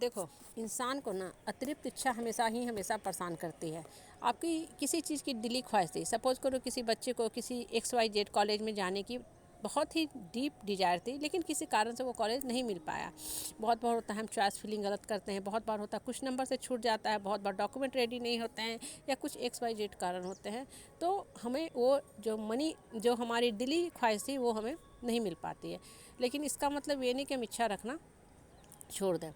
देखो, इंसान को ना अतिरिक्त इच्छा हमेशा परेशान करती है। आपकी किसी चीज़ की दिली ख्वाहिश थी, सपोज़ करो किसी बच्चे को किसी XYZ कॉलेज में जाने की बहुत ही डीप डिज़ायर थी, लेकिन किसी कारण से वो कॉलेज नहीं मिल पाया। बहुत बार होता है हम चॉइस फिलिंग गलत करते हैं, बहुत बार होता है कुछ नंबर से छूट जाता है, बहुत बार डॉक्यूमेंट रेडी नहीं होते हैं या कुछ XYZ कारण होते हैं। तो हमें वो जो हमारी दिली ख्वाहिश थी वो हमें नहीं मिल पाती है। लेकिन इसका मतलब ये नहीं कि हम इच्छा रखना छोड़ दें।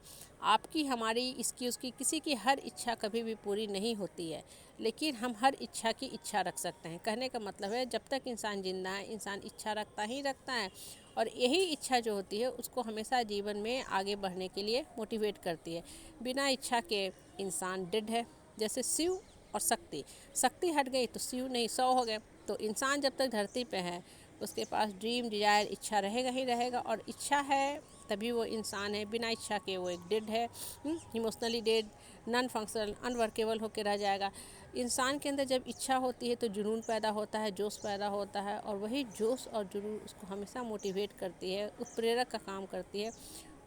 आपकी, हमारी, इसकी, उसकी, किसी की हर इच्छा कभी भी पूरी नहीं होती है, लेकिन हम हर इच्छा की इच्छा रख सकते हैं। कहने का मतलब है जब तक इंसान जिंदा है इंसान इच्छा रखता ही रखता है, और यही इच्छा जो होती है उसको हमेशा जीवन में आगे बढ़ने के लिए मोटिवेट करती है। बिना इच्छा के इंसान डेड है। जैसे शिव और शक्ति हट गई तो शिव नहीं 100 हो गए। तो इंसान जब तक धरती पे है उसके पास ड्रीम डिज़ायर इच्छा रहेगा ही रहेगा, और इच्छा है तभी वो इंसान है। बिना इच्छा के वो एक डेड है, emotionally dead, non functional, unworkable होकर रह जाएगा। इंसान के अंदर जब इच्छा होती है तो जुनून पैदा होता है, जोश पैदा होता है, और वही जोश और जुनून उसको हमेशा मोटिवेट करती है, उत्प्रेरक का काम करती है,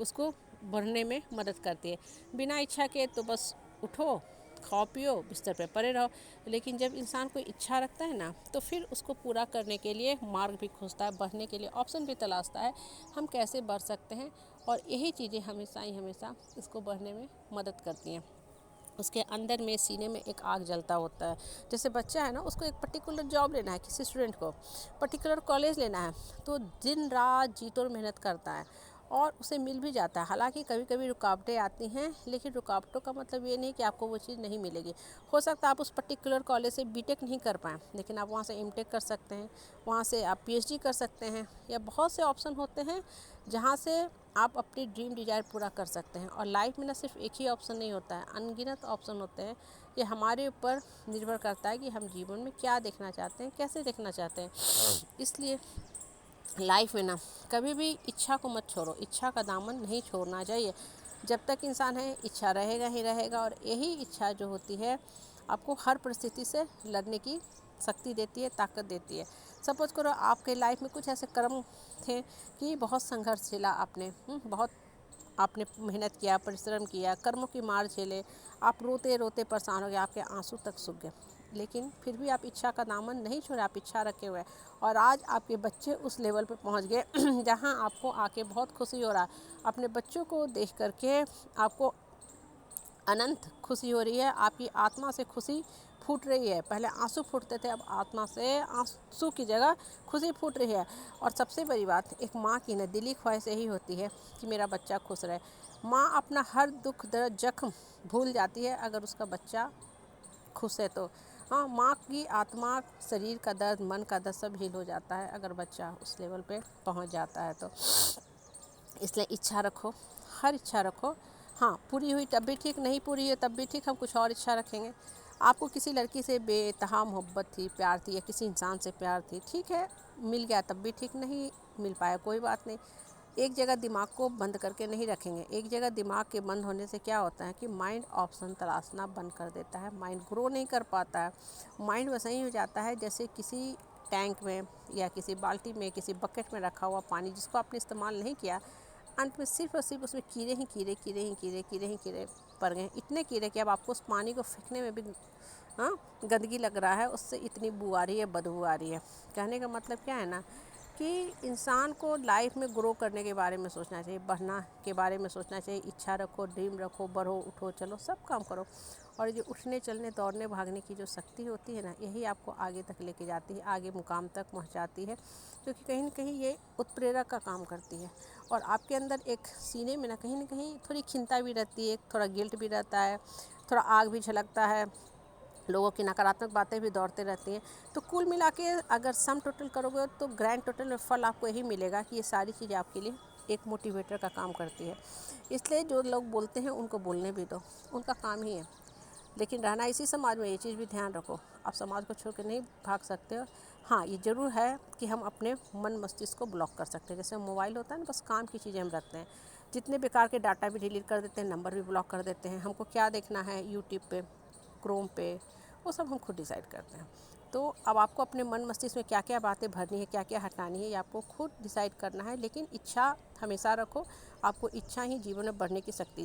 उसको बढ़ने में मदद करती है। बिना इच्छा के तो बस उठो, खाओ पियो, बिस्तर पे पड़े रहो। लेकिन जब इंसान कोई इच्छा रखता है ना तो फिर उसको पूरा करने के लिए मार्ग भी खोजता है, बढ़ने के लिए ऑप्शन भी तलाशता है, हम कैसे बढ़ सकते हैं। और यही चीज़ें हमेशा इसको बढ़ने में मदद करती हैं। उसके अंदर में सीने में एक आग जलता होता है। जैसे बच्चा है ना, उसको एक पर्टिकुलर जॉब लेना है, किसी स्टूडेंट को पर्टिकुलर कॉलेज लेना है, तो दिन रात जी तोड़ मेहनत करता है और उसे मिल भी जाता है। हालांकि कभी कभी रुकावटें आती हैं, लेकिन रुकावटों का मतलब ये नहीं कि आपको वो चीज़ नहीं मिलेगी। हो सकता है आप उस पर्टिकुलर कॉलेज से बीटेक नहीं कर पाएँ, लेकिन आप वहाँ से एमटेक कर सकते हैं, वहाँ से आप पीएचडी कर सकते हैं, या बहुत से ऑप्शन होते हैं जहाँ से आप अपनी ड्रीम डिज़ायर पूरा कर सकते हैं। और लाइफ में ना सिर्फ एक ही ऑप्शन नहीं होता है, अनगिनत ऑप्शन होते हैं। ये हमारे ऊपर निर्भर करता है कि हम जीवन में क्या देखना चाहते हैं, कैसे देखना चाहते हैं। इसलिए लाइफ में ना कभी भी इच्छा को मत छोड़ो, इच्छा का दामन नहीं छोड़ना चाहिए। जब तक इंसान है इच्छा रहेगा ही रहेगा, और यही इच्छा जो होती है आपको हर परिस्थिति से लड़ने की शक्ति देती है, ताकत देती है। सपोज करो आपके लाइफ में कुछ ऐसे कर्म थे कि बहुत संघर्ष झेला आपने, बहुत आपने मेहनत किया, परिश्रम किया, कर्मों की मार झेले, आप रोते रोते परेशान हो गए, आपके आंसू तक सूख गए, लेकिन फिर भी आप इच्छा का दामन नहीं छोड़े, आप इच्छा रखे हुए। और आज आपके बच्चे उस लेवल पे पहुंच गए जहां आपको आके बहुत खुशी हो रहा है। अपने बच्चों को देख करके आपको अनंत खुशी हो रही है, आपकी आत्मा से खुशी फूट रही है। पहले आंसू फूटते थे, अब आत्मा से आंसू की जगह खुशी फूट रही है। और सबसे बड़ी बात, एक माँ की न दिली ख्वाहिश यही होती है कि मेरा बच्चा खुश रहे। माँ अपना हर दुख दर्द जख्म भूल जाती है अगर उसका बच्चा खुश है तो। हाँ, माँ की आत्मा, शरीर का दर्द, मन का दर्द सब हील हो जाता है अगर बच्चा उस लेवल पे पहुँच जाता है तो। इसलिए इच्छा रखो, हर इच्छा रखो। हाँ, पूरी हुई तब भी ठीक, नहीं पूरी हुई तब भी ठीक, हम कुछ और इच्छा रखेंगे। आपको किसी लड़की से बेतहा मोहब्बत थी, प्यार थी, या किसी इंसान से प्यार थी, ठीक है, मिल गया तब भी ठीक, नहीं मिल पाया कोई बात नहीं। एक जगह दिमाग को बंद करके नहीं रखेंगे। एक जगह दिमाग के बंद होने से क्या होता है कि माइंड ऑप्शन तलाशना बंद कर देता है, माइंड ग्रो नहीं कर पाता है। माइंड वैसा ही हो जाता है जैसे किसी टैंक में या किसी बाल्टी में, किसी बकेट में रखा हुआ पानी जिसको आपने इस्तेमाल नहीं किया, अंत में सिर्फ और सिर्फ उसमें कीड़े पड़ गए। इतने कीड़े कि अब आपको उस पानी को फेंकने में भी गंदगी लग रहा है, उससे इतनी बू आ रही है, बदबू आ रही है। कहने का मतलब क्या है ना कि इंसान को लाइफ में ग्रो करने के बारे में सोचना चाहिए, बढ़ना के बारे में सोचना चाहिए। इच्छा रखो, ड्रीम रखो, बढ़ो, उठो, चलो, सब काम करो। और जो उठने, चलने, दौड़ने, भागने की जो शक्ति होती है ना, यही आपको आगे तक लेके जाती है, आगे मुकाम तक पहुंचाती है, क्योंकि कहीं न कहीं ये उत्प्रेरक का काम करती है। और आपके अंदर एक सीने में ना कहीं थोड़ी खिंता भी रहती है, थोड़ा गिल्ट भी रहता है, थोड़ा आग भी झलकता है, लोगों की नकारात्मक बातें भी दौड़ते रहती हैं। तो कुल मिला के अगर सम टोटल करोगे तो ग्रैंड टोटल में फल आपको यही मिलेगा कि ये सारी चीज़ें आपके लिए एक मोटिवेटर का काम करती है। इसलिए जो लोग बोलते हैं उनको बोलने भी दो, उनका काम ही है। लेकिन रहना इसी समाज में, ये चीज़ भी ध्यान रखो, आप समाज को छोड़ के नहीं भाग सकते हो। हाँ, ये ज़रूर है कि हम अपने मन मस्तिष्क को ब्लॉक कर सकते हैं। जैसे मोबाइल होता है ना, बस काम की चीज़ें हम रखते हैं, जितने बेकार के डाटा भी डिलीट कर देते हैं, नंबर भी ब्लॉक कर देते हैं। हमको क्या देखना है यूट्यूब पे, क्रोम पे, वो सब हम खुद डिसाइड करते हैं। तो अब आपको अपने मन मस्तिष्क में क्या क्या बातें भरनी है, क्या क्या हटानी है, ये आपको खुद डिसाइड करना है। लेकिन इच्छा हमेशा रखो, आपको इच्छा ही जीवन में बढ़ने की शक्ति